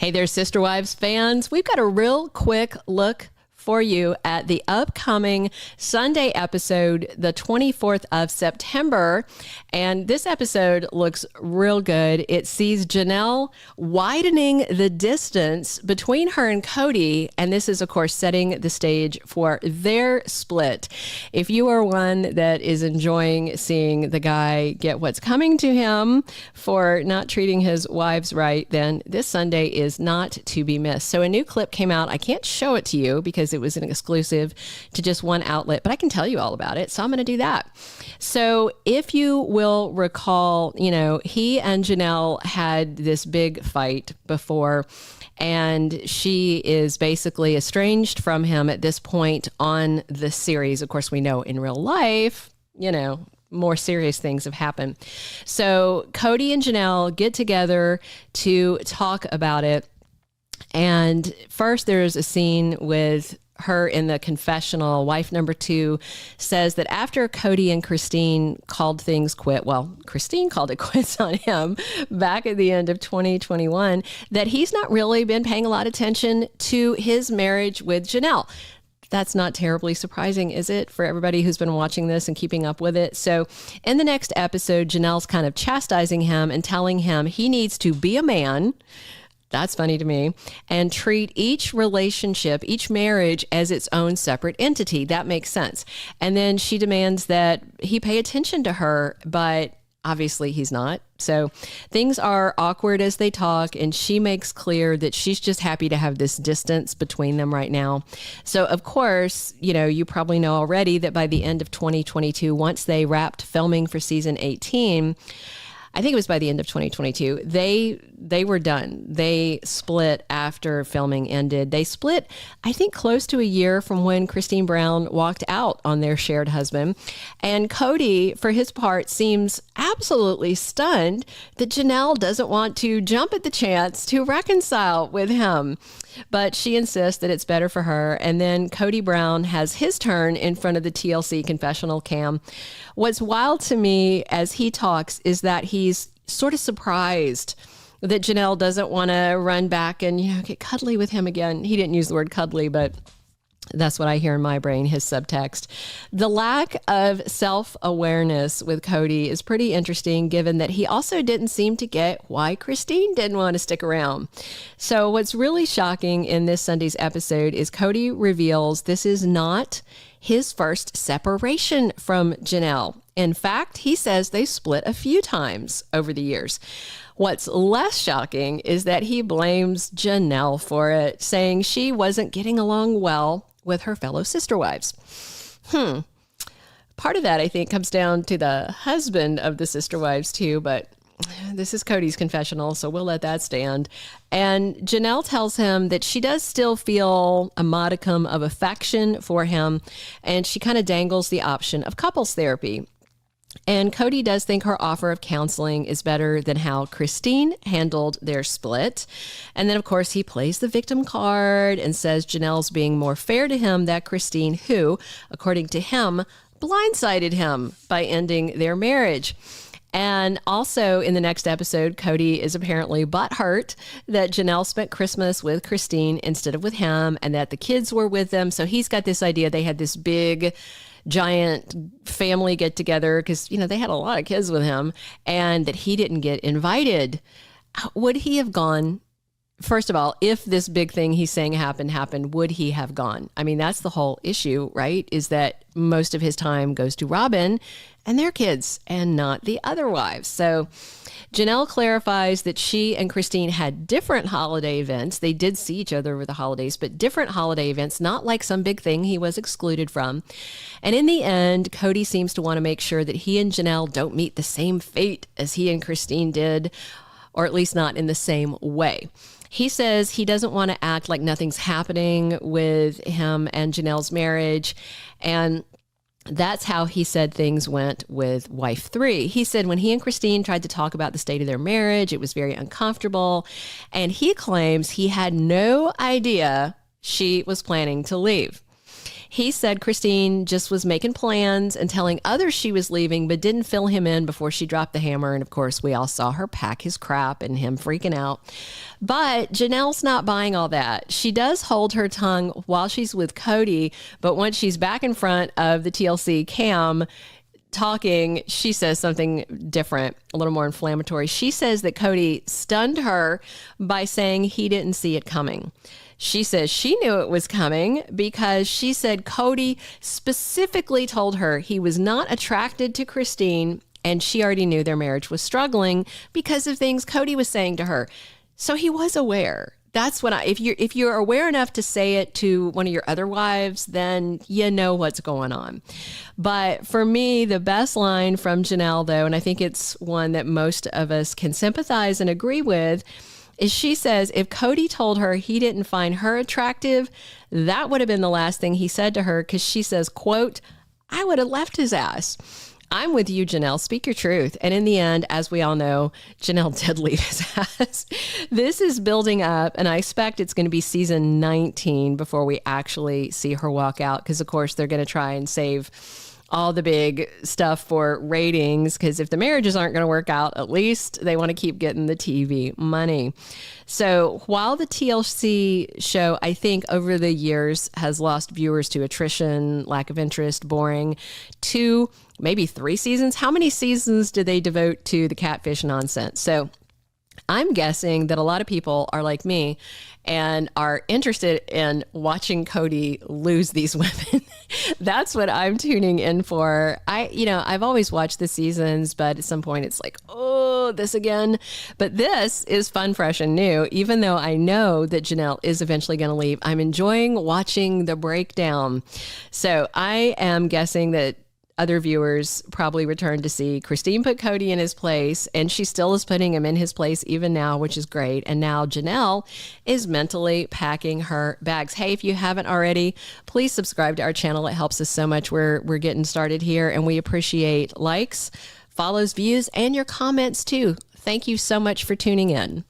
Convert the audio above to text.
Hey there, Sister Wives fans. We've got a real quick look for you at the upcoming Sunday episode, the 24th of September. And this episode looks real good. It sees Janelle widening the distance between her and Kody. And this is, of course, setting the stage for their split. If you are one that is enjoying seeing the guy get what's coming to him for not treating his wives right, then this Sunday is not to be missed. So a new clip came out. I can't show it to you because it was an exclusive to just one outlet, but I can tell you all about it. So I'm going to do that. So if you will recall, he and Janelle had this big fight before, and she is basically estranged from him at this point on the series. Of course, we know in real life, more serious things have happened. So Kody and Janelle get together to talk about it. And first there's a scene with her in the confessional. Wife number 2 says that after Kody and Christine called things quit, well, Christine called it quits on him back at the end of 2021, that he's not really been paying a lot of attention to his marriage with Janelle. That's not terribly surprising, is it, for everybody who's been watching this and keeping up with it? So in the next episode, Janelle's kind of chastising him and telling him he needs to be a man. That's funny to me. And treat each relationship, each marriage as its own separate entity. That makes sense. And then she demands that he pay attention to her, but obviously he's not. So things are awkward as they talk, and she makes clear that she's just happy to have this distance between them right now. So of course, you probably know already that by the end of 2022, once they wrapped filming for season 18, I think it was by the end of 2022, they were done. They split after filming ended. They split, I think, close to a year from when Kody Brown walked out on their shared husband. And Kody, for his part, seems absolutely stunned that Janelle doesn't want to jump at the chance to reconcile with him. But she insists that it's better for her. And then Kody Brown has his turn in front of the TLC confessional cam. What's wild to me as he talks is that he's sort of surprised that Janelle doesn't want to run back and get cuddly with him again. He didn't use the word cuddly, but that's what I hear in my brain, his subtext. The lack of self-awareness with Kody is pretty interesting, given that he also didn't seem to get why Christine didn't want to stick around. So what's really shocking in this Sunday's episode is Kody reveals this is not his first separation from Janelle. In fact, he says they split a few times over the years. What's less shocking is that he blames Janelle for it, saying she wasn't getting along well with her fellow sister wives. Part of that, I think, comes down to the husband of the sister wives too, but this is Kody's confessional, so we'll let that stand. And Janelle tells him that she does still feel a modicum of affection for him, and she kind of dangles the option of couples therapy. And Kody does think her offer of counseling is better than how Christine handled their split. And then, of course, he plays the victim card and says Janelle's being more fair to him than Christine, who, according to him, blindsided him by ending their marriage. And also in the next episode, Kody is apparently butthurt that Janelle spent Christmas with Christine instead of with him, and that the kids were with them. So he's got this idea they had this big giant family get together because, they had a lot of kids with him, and that he didn't get invited. Would he have gone? First of all, if this big thing he's saying happened, would he have gone? I mean, that's the whole issue, right? Is that most of his time goes to Robin and their kids and not the other wives. So Janelle clarifies that she and Christine had different holiday events. They did see each other over the holidays, but different holiday events, not like some big thing he was excluded from. And in the end, Kody seems to want to make sure that he and Janelle don't meet the same fate as he and Christine did, or at least not in the same way. He says he doesn't want to act like nothing's happening with him and Janelle's marriage. And that's how he said things went with wife 3. He said when he and Christine tried to talk about the state of their marriage, it was very uncomfortable. And he claims he had no idea she was planning to leave. He said Christine just was making plans and telling others she was leaving, but didn't fill him in before she dropped the hammer. And of course, we all saw her pack his crap and him freaking out. But Janelle's not buying all that. She does hold her tongue while she's with Kody, but once she's back in front of the TLC cam talking, she says something different, a little more inflammatory. She says that Kody stunned her by saying he didn't see it coming. She says she knew it was coming because she said Kody specifically told her he was not attracted to Christine, and she already knew their marriage was struggling because of things Kody was saying to her. So he was aware. That's when if you're aware enough to say it to one of your other wives, then you know what's going on. But for me, the best line from Janelle, though, and I think it's one that most of us can sympathize and agree with, is she says if Kody told her he didn't find her attractive, that would have been the last thing he said to her, because she says, quote, I would have left his ass. I'm with you, Janelle. Speak your truth. And in the end, as we all know, Janelle did leave his ass. This is building up, and I expect it's going to be season 19 before we actually see her walk out, because, of course, they're going to try and save all the big stuff for ratings, because if the marriages aren't going to work out, at least they want to keep getting the TV money. So while the TLC show, I think over the years has lost viewers to attrition, lack of interest, boring, 2, maybe 3 seasons. How many seasons did they devote to the catfish nonsense? So I'm guessing that a lot of people are like me and are interested in watching Kody lose these women. That's what I'm tuning in for. I've always watched the seasons, but at some point it's like, oh, this again. But this is fun, fresh, and new. Even though I know that Janelle is eventually going to leave, I'm enjoying watching the breakdown. So I am guessing that other viewers probably returned to see Christine put Kody in his place, and she still is putting him in his place even now, which is great. And now Janelle is mentally packing her bags. Hey, if you haven't already, please subscribe to our channel. It helps us so much. We're getting started here, and we appreciate likes, follows, views, and your comments too. Thank you so much for tuning in.